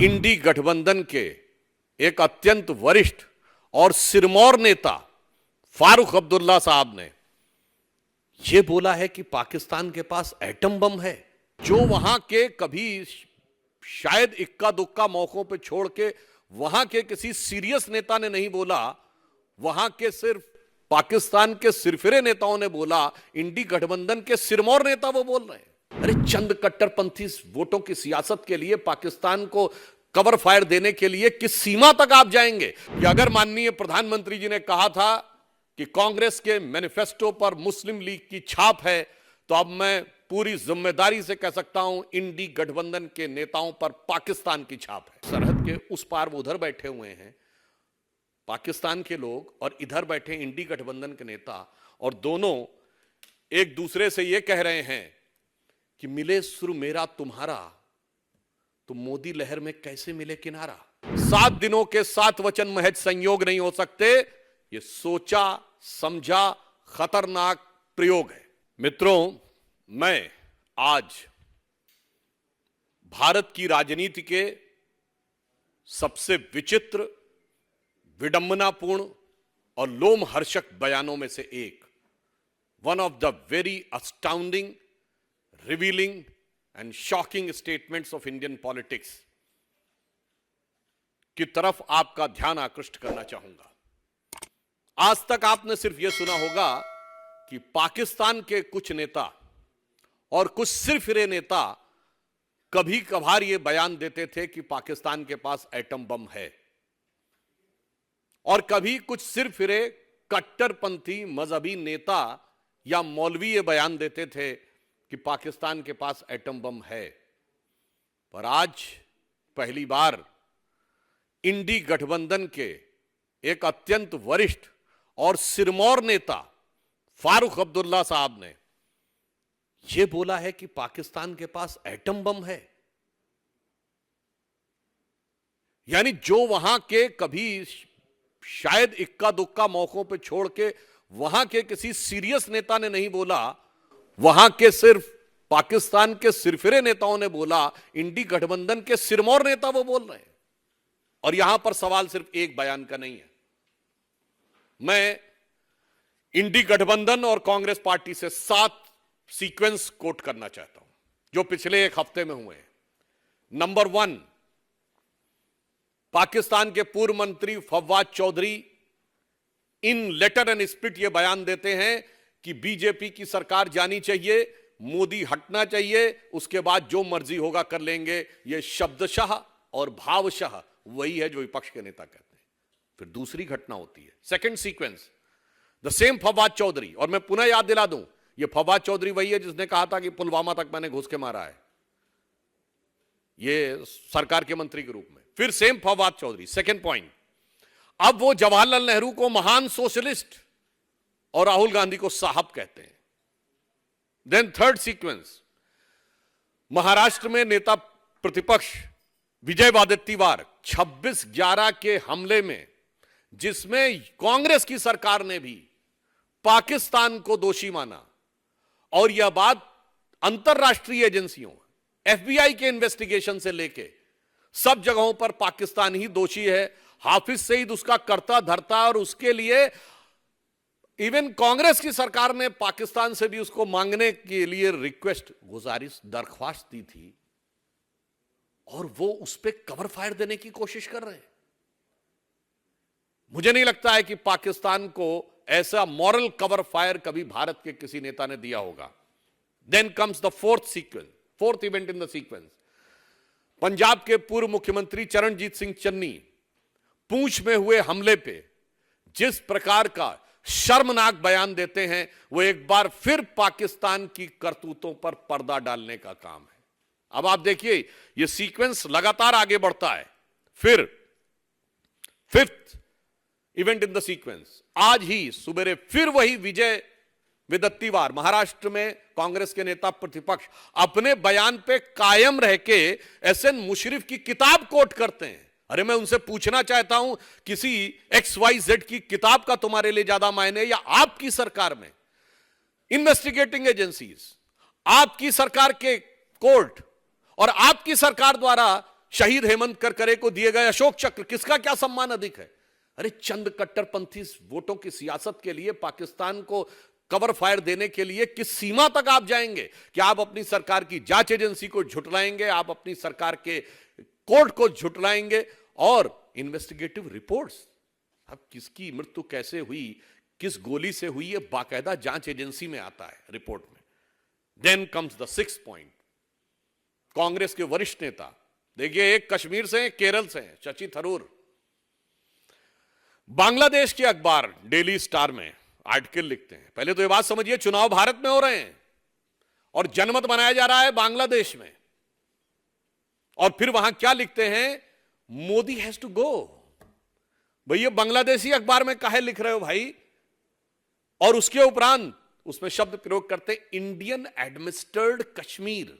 इंडी गठबंधन के एक अत्यंत वरिष्ठ और सिरमौर नेता फारूक अब्दुल्ला साहब ने यह बोला है कि पाकिस्तान के पास एटम बम है, जो वहां के कभी शायद इक्का दुक्का मौकों पे छोड़ के वहां के किसी सीरियस नेता ने नहीं बोला, वहां के सिर्फ पाकिस्तान के सिरफिरे नेताओं ने बोला। इंडी गठबंधन के सिरमौर नेता वो बोल रहे हैं। अरे चंद कट्टरपंथी वोटों की सियासत के लिए पाकिस्तान को कवर फायर देने के लिए किस सीमा तक आप जाएंगे? कि अगर माननीय प्रधानमंत्री जी ने कहा था कि कांग्रेस के मैनिफेस्टो पर मुस्लिम लीग की छाप है, तो अब मैं पूरी जिम्मेदारी से कह सकता हूं इंडी गठबंधन के नेताओं पर पाकिस्तान की छाप है। सरहद के उस पार वो उधर बैठे हुए हैं पाकिस्तान के लोग, और इधर बैठे इंडी गठबंधन के नेता, और दोनों एक दूसरे से ये कह रहे हैं कि मिले सुर मेरा तुम्हारा, तो मोदी लहर में कैसे मिले किनारा। 7 दिनों के 7 वचन महज संयोग नहीं हो सकते, ये सोचा समझा खतरनाक प्रयोग है। मित्रों, मैं आज भारत की राजनीति के सबसे विचित्र, विडंबनापूर्ण और लोमहर्षक बयानों में से एक, one of the very astounding, revealing and shocking statements of Indian politics की तरफ आपका ध्यान आकृष्ट करना चाहूंगा। आज तक आपने सिर्फ यह सुना होगा कि पाकिस्तान के कुछ नेता और कुछ सिरफिरे नेता कभी कभार यह बयान देते थे कि पाकिस्तान के पास एटम बम है, और कभी कुछ सिरफिरे कट्टरपंथी मजहबी नेता या मौलवी ये बयान देते थे कि पाकिस्तान के पास एटम बम है। पर आज पहली बार इंडी गठबंधन के एक अत्यंत वरिष्ठ और सिरमौर नेता फारूक अब्दुल्ला साहब ने यह बोला है कि पाकिस्तान के पास एटम बम है। यानी जो वहां के कभी शायद इक्का दुक्का मौकों पे छोड़ के वहां के किसी सीरियस नेता ने नहीं बोला, वहां के सिर्फ पाकिस्तान के सिरफिरे नेताओं ने बोला। इंडी गठबंधन के सिरमौर नेता वो बोल रहे हैं। और यहां पर सवाल सिर्फ एक बयान का नहीं है। मैं इंडी गठबंधन और कांग्रेस पार्टी से 7 सीक्वेंस कोट करना चाहता हूं जो पिछले एक हफ्ते में हुए हैं। नंबर 1, पाकिस्तान के पूर्व मंत्री फवाद चौधरी इन लेटर एंड स्पिरिट यह बयान देते हैं कि बीजेपी की सरकार जानी चाहिए, मोदी हटना चाहिए, उसके बाद जो मर्जी होगा कर लेंगे। यह शब्दशः और भावशः वही है जो विपक्ष के नेता कहते हैं। फिर दूसरी घटना होती है, second sequence, the same Fawad Chaudhry, और मैं पुनः याद दिला दूं, यह फवाद चौधरी वही है जिसने कहा था कि पुलवामा तक मैंने घुस के मारा है, यह सरकार के मंत्री के रूप में। फिर same Fawad Chaudhry, second point, अब वो जवाहरलाल नेहरू को महान सोशलिस्ट और राहुल गांधी को साहब कहते हैं। देन थर्ड सीक्वेंस, महाराष्ट्र में नेता प्रतिपक्ष विजय वडेट्टीवार 26/11 के हमले में, जिसमें कांग्रेस की सरकार ने भी पाकिस्तान को दोषी माना, और यह बात अंतरराष्ट्रीय एजेंसियों FBI के इन्वेस्टिगेशन से लेके सब जगहों पर पाकिस्तान ही दोषी है। हाफिज सईद उसका करता धरता, और उसके लिए इवन कांग्रेस की सरकार ने पाकिस्तान से भी उसको मांगने के लिए रिक्वेस्ट, गुजारिश, दरख्वास्त दी थी, और वो उस पर कवर फायर देने की कोशिश कर रहे हैं। मुझे नहीं लगता है कि पाकिस्तान को ऐसा मॉरल कवर फायर कभी भारत के किसी नेता ने दिया होगा। Then comes the fourth sequence, fourth event in the sequence, Punjab के पूर्व मुख्यमंत्री चरणजीत सिंह चन्नी पूंछ में हुए हमले पे जिस प्रकार का शर्मनाक बयान देते हैं, वो एक बार फिर पाकिस्तान की करतूतों पर पर्दा डालने का काम है। अब आप देखिए, ये सीक्वेंस लगातार आगे बढ़ता है। फिर fifth event in the sequence, आज ही सुबेरे फिर वही विजय वडेट्टीवार, महाराष्ट्र में कांग्रेस के नेता प्रतिपक्ष, अपने बयान पे कायम रह के SN मुशर्रफ की किताब कोट करते हैं। अरे मैं उनसे पूछना चाहता हूं, किसी XYZ की किताब का तुम्हारे लिए ज्यादा मायने, या आपकी सरकार में इन्वेस्टिगेटिंग एजेंसीज, आपकी सरकार के कोर्ट और आपकी सरकार द्वारा शहीद हेमंत करकरे को दिए गए अशोक चक्र, किसका क्या सम्मान अधिक है? अरे चंद कट्टरपंथी वोटों की सियासत के लिए पाकिस्तान को कवर फायर देने के लिए किस सीमा तक आप जाएंगे? क्या आप अपनी सरकार की जांच एजेंसी को झुठलाएंगे? आप अपनी सरकार के कोर्ट को झुठलाएंगे? और इन्वेस्टिगेटिव रिपोर्ट्स, अब किसकी मृत्यु कैसे हुई, किस गोली से हुई, यह बाकायदा जांच एजेंसी में आता है रिपोर्ट में। Then comes the six point, Congress के वरिष्ठ नेता, देखिए एक कश्मीर से हैं, केरल से हैं, शशि थरूर, बांग्लादेश के अखबार डेली स्टार में आर्टिकल लिखते हैं। पहले तो ये बात समझिए, चुनाव भारत में हो रहे हैं और जनमत बनाया जा रहा है बांग्लादेश में, और फिर वहां क्या लिखते हैं? Modi has to go. भैया बांग्लादेशी अखबार में काहे लिख रहे हो भाई? और उसके उपरांत उसमें शब्द प्रयोग करते इंडियन एडमिनिस्ट्रेड कश्मीर।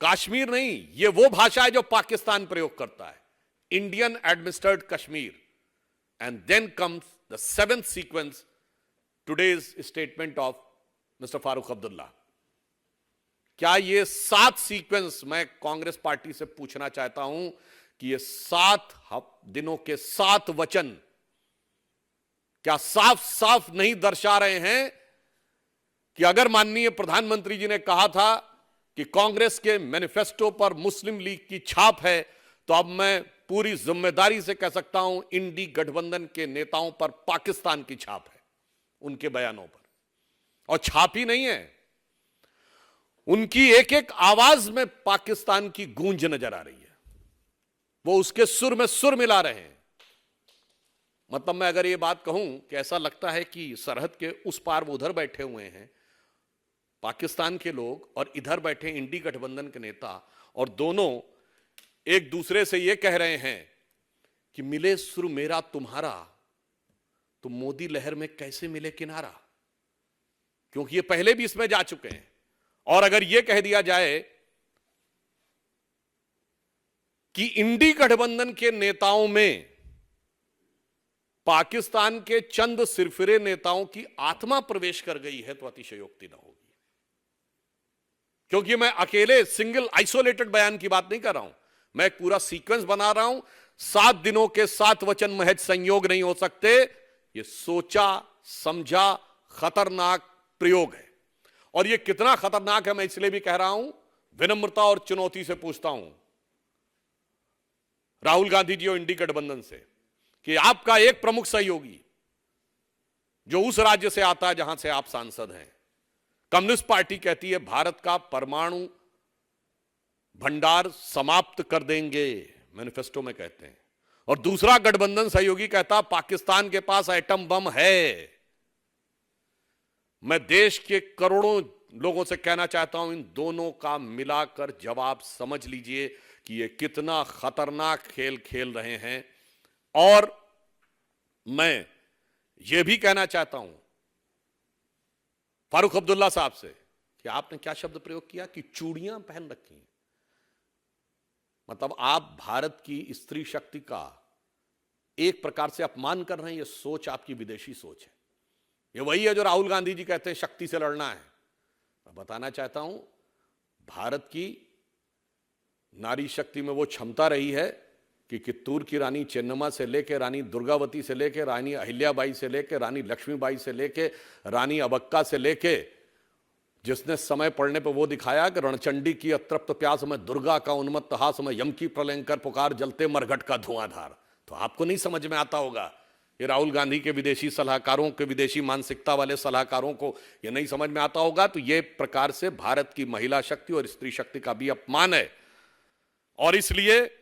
कश्मीर नहीं, ये वो भाषा है जो पाकिस्तान प्रयोग करता है, Indian administered Kashmir. And then comes the seventh sequence, today's statement of mister Farooq Abdullah. क्या ये 7 सीक्वेंस, मैं कांग्रेस पार्टी से पूछना चाहता हूं कि ये 7 दिनों के 7 वचन क्या साफ साफ नहीं दर्शा रहे हैं कि अगर माननीय प्रधानमंत्री जी ने कहा था कि कांग्रेस के मैनिफेस्टो पर मुस्लिम लीग की छाप है, तो अब मैं पूरी जिम्मेदारी से कह सकता हूं इंडी गठबंधन के नेताओं पर पाकिस्तान की छाप है, उनके बयानों पर। और छाप ही नहीं है, उनकी एक एक आवाज में पाकिस्तान की गूंज नजर आ रही है, वो उसके सुर में सुर मिला रहे हैं। मतलब मैं अगर ये बात कहूं कि ऐसा लगता है कि सरहद के उस पार वो उधर बैठे हुए हैं पाकिस्तान के लोग, और इधर बैठे इंडी गठबंधन के नेता, और दोनों एक दूसरे से ये कह रहे हैं कि मिले सुर मेरा तुम्हारा, तो मोदी लहर में कैसे मिले किनारा? क्योंकि ये पहले भी इसमें जा चुके हैं। और अगर यह कह दिया जाए कि इंडी गठबंधन के नेताओं में पाकिस्तान के चंद सिरफिरे नेताओं की आत्मा प्रवेश कर गई है, तो अतिशयोक्ति न होगी। क्योंकि मैं अकेले सिंगल आइसोलेटेड बयान की बात नहीं कर रहा हूं, मैं एक पूरा सीक्वेंस बना रहा हूं। 7 दिनों के 7 वचन महज संयोग नहीं हो सकते, यह सोचा समझा खतरनाक प्रयोग है। और यह कितना खतरनाक है मैं इसलिए भी कह रहा हूं, विनम्रता और चुनौती से पूछता हूं राहुल गांधी जी और इंडी गठबंधन से कि आपका एक प्रमुख सहयोगी जो उस राज्य से आता है जहां से आप सांसद हैं, कम्युनिस्ट पार्टी कहती है भारत का परमाणु भंडार समाप्त कर देंगे, मैनिफेस्टो में कहते हैं, और दूसरा गठबंधन सहयोगी कहता पाकिस्तान के पास एटम बम है। मैं देश के करोड़ों लोगों से कहना चाहता हूं, इन दोनों का मिलाकर जवाब समझ लीजिए कि ये कितना खतरनाक खेल खेल रहे हैं। और मैं ये भी कहना चाहता हूं फारूक अब्दुल्ला साहब से कि आपने क्या शब्द प्रयोग किया कि चूड़ियां पहन रखी हैं। मतलब आप भारत की स्त्री शक्ति का एक प्रकार से अपमान कर रहे हैं। यह सोच आपकी विदेशी सोच है। ये वही है जो राहुल गांधी जी कहते हैं शक्ति से लड़ना है। मैं बताना चाहता हूं, भारत की नारी शक्ति में वो क्षमता रही है कि कित्तूर की रानी चेन्नम्मा से लेकर रानी दुर्गावती से लेकर रानी अहिल्याबाई से लेकर रानी लक्ष्मीबाई से लेकर रानी अबक्का से लेकर, जिसने समय पड़ने पर वो दिखाया कि रणचंडी की अतृप्त प्यास में दुर्गा का उन्मत्त हास में यम की प्रलयंकर पुकार जलते मरघट का धुआंधार। तो आपको नहीं समझ में आता होगा, ये राहुल गांधी के विदेशी सलाहकारों के, विदेशी मानसिकता वाले सलाहकारों को ये नहीं समझ में आता होगा। तो ये प्रकार से भारत की महिला शक्ति और स्त्री शक्ति का भी अपमान है। और इसलिए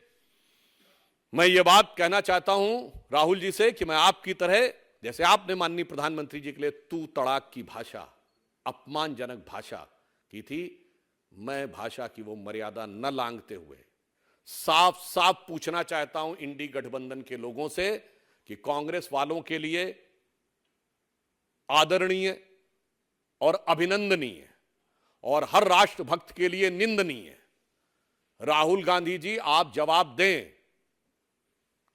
मैं ये बात कहना चाहता हूं राहुल जी से कि मैं आपकी तरह, जैसे आपने माननीय प्रधानमंत्री जी के लिए तू तड़ाक की भाषा, अपमानजनक भाषा की थी, मैं भाषा की वो मर्यादा न लांघते हुए साफ साफ पूछना चाहता हूं इंडी गठबंधन के लोगों से कि कांग्रेस वालों के लिए आदरणीय और अभिनंदनीय और हर राष्ट्रभक्त के लिए निंदनीय, राहुल गांधी जी आप जवाब दें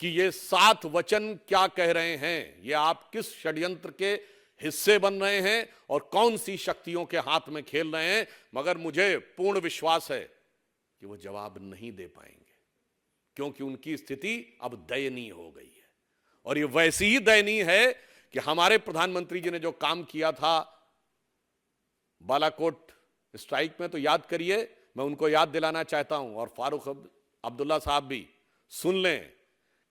कि ये 7 वचन क्या कह रहे हैं, ये आप किस षड्यंत्र के हिस्से बन रहे हैं और कौन सी शक्तियों के हाथ में खेल रहे हैं। मगर मुझे पूर्ण विश्वास है कि वो जवाब नहीं दे पाएंगे, क्योंकि उनकी स्थिति अब दयनीय हो गई है। और ये वैसी ही दयनीय है कि हमारे प्रधानमंत्री जी ने जो काम किया था बालाकोट स्ट्राइक में, तो याद करिए, मैं उनको याद दिलाना चाहता हूं, और फारूक अब्दुल्ला साहब भी सुन लें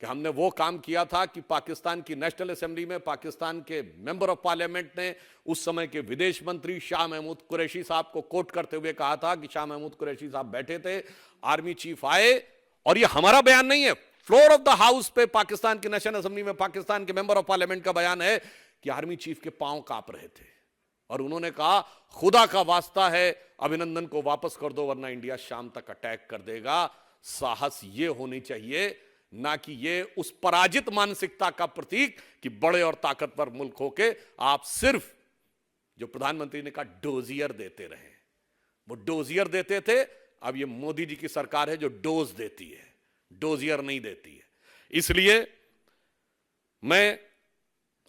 कि हमने वो काम किया था कि पाकिस्तान की नेशनल असेंबली में पाकिस्तान के मेंबर ऑफ पार्लियामेंट ने उस समय के विदेश मंत्री शाह महमूद कुरैशी साहब को कोट करते हुए कहा था कि शाह महमूद कुरैशी साहब बैठे थे, आर्मी चीफ आए, और ये हमारा बयान नहीं है, फ्लोर ऑफ द हाउस पे पाकिस्तान की नेशनल असेंबली में पाकिस्तान के मेंबर ऑफ पार्लियामेंट का बयान है कि आर्मी चीफ के पांव कांप रहे थे, और उन्होंने कहा खुदा का वास्ता है अभिनंदन को वापस कर दो वरना इंडिया शाम तक अटैक कर देगा। साहस ये होनी चाहिए, ना कि ये उस पराजित मानसिकता का प्रतीक कि बड़े और ताकतवर मुल्क होके आप सिर्फ, जो प्रधानमंत्री ने कहा, डोजियर देते रहे। वो डोजियर देते थे, अब ये मोदी जी की सरकार है जो डोज देती है, डोजियर नहीं देती है। इसलिए मैं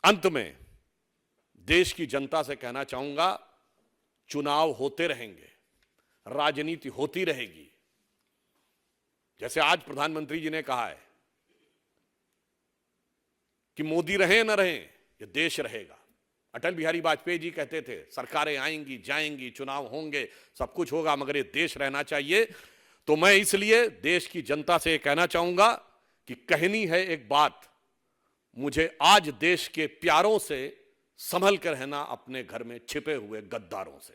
अंत में देश की जनता से कहना चाहूंगा, चुनाव होते रहेंगे, राजनीति होती रहेगी। जैसे आज प्रधानमंत्री जी ने कहा है कि मोदी रहे न रहे, ये देश रहेगा। अटल बिहारी वाजपेयी जी कहते थे सरकारें आएंगी जाएंगी, चुनाव होंगे, सब कुछ होगा, मगर ये देश रहना चाहिए। तो मैं इसलिए देश की जनता से कहना चाहूंगा कि कहनी है एक बात, मुझे आज देश के प्यारों से संभल कर रहना, अपने घर में छिपे हुए गद्दारों से।